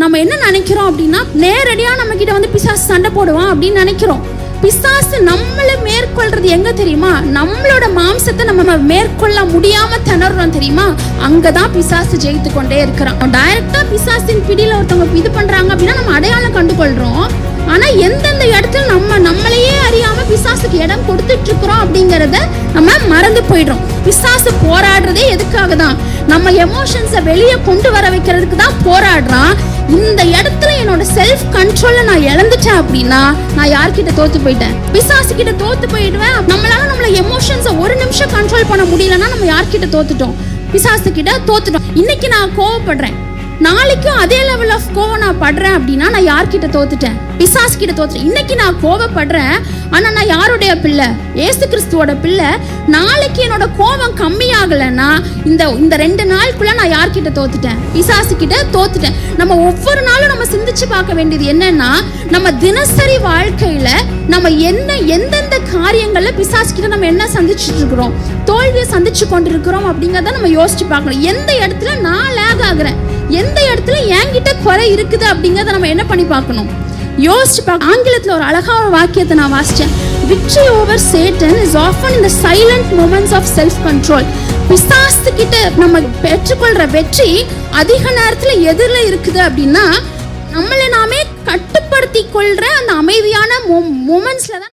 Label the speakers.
Speaker 1: நம்ம என்ன நினைக்கிறோம் அப்படின்னா, நேரடியா நம்ம கிட்ட வந்து பிசாசு சண்டை போடுவான் அப்படின்னு நினைக்கிறோம். பிசாசு நம்மளை மேற்கொள்றது எங்க தெரியுமா? நம்மளோட மாம்சத்தை நம்ம மேற்கொள்ள முடியாம திணறோம் தெரியுமா? அங்கதான் பிசாசு ஜெயித்து கொண்டே இருக்கிறான். டைரக்டா பிசாசின் பிடியில ஒருத்தவங்க இது பண்றாங்க அப்படின்னா நம்ம அடையாளம் கண்டுகொள்றோம். ஆனா எந்தெந்த இடத்துல நம்மளையே அறியாம பிசாசுக்கு இடம் கொடுத்துட்டு இருக்கிறோம் அப்படிங்கறத நம்ம மறந்து போயிடுறோம். பிசாசு போராடுறதே எதுக்காக தான்? நம்ம எமோஷன்ஸை வெளியே கொண்டு வர வைக்கிறதுக்கு தான் போராடுறான். இந்த இடத்துல என்னோட செல்ஃப் கண்ட்ரோலை நான் இழந்துட்டேன் அப்படின்னா நான் யார்கிட்ட தோத்து போயிட்டேன்? பிசாசு கிட்ட தோத்து போயிடுவேன். நம்மளால எமோஷன்ஸை ஒரு நிமிஷம் கண்ட்ரோல் பண்ண முடியலன்னா நம்ம யார்கிட்ட தோத்துட்டோம்? பிசாசு கிட்ட தோத்துட்டோம். இன்னைக்கு நான் கோவப்படுறேன், நாளைக்கும் அதே லெவல் ஆஃப் கோவம் நான் படுறேன் அப்படின்னா நான் யார்கிட்ட தோத்துட்டேன்? பிசாசு கிட்ட தோத்துட்டேன். இன்னைக்கு நான் கோவப்படுறேன், ஆனா நான் யாருடைய பிள்ளை? ஏசு கிறிஸ்துவோட பிள்ளை. நாளைக்கு என்னோட கோபம் கம்மியாகலைன்னா இந்த 2 நாளுக்குள்ள நான் யார்கிட்ட தோத்துட்டேன்? பிசாசு கிட்ட தோத்துட்டேன். நம்ம ஒவ்வொரு நாளும் நம்ம சிந்திச்சு பார்க்க வேண்டியது என்னன்னா, நம்ம தினசரி வாழ்க்கையில நம்ம எந்தெந்த காரியங்கள்ல பிசாசு கிட்ட நம்ம என்ன சந்திச்சுட்டு இருக்கிறோம், தோல்வியை சந்திச்சு கொண்டிருக்கிறோம் அப்படிங்கிறத நம்ம யோசிச்சு பார்க்கணும். எந்த இடத்துல நான் லேக் ஆகுறேன், எந்த இடத்துல என்கிட்ட குறை இருக்குது அப்படிங்கிறத நம்ம என்ன பண்ணி பார்க்கணும், யோசிச்சு பார்க்க. ஆங்கிலத்தில் ஒரு அழகான வாக்கியத்தை நான் வாசிச்சேன். Victory over Satan is often in the silent moments of self-control. பிசாசு கிட்ட நம்ம பெற்றுக்கொள்ற வெற்றி அதிக நேரத்தில் எதிரில் இருக்குது அப்படின்னா நம்மளை நாமே கட்டுப்படுத்தி கொள்ற அந்த அமைதியான மொமெண்ட்ஸ்ல தான்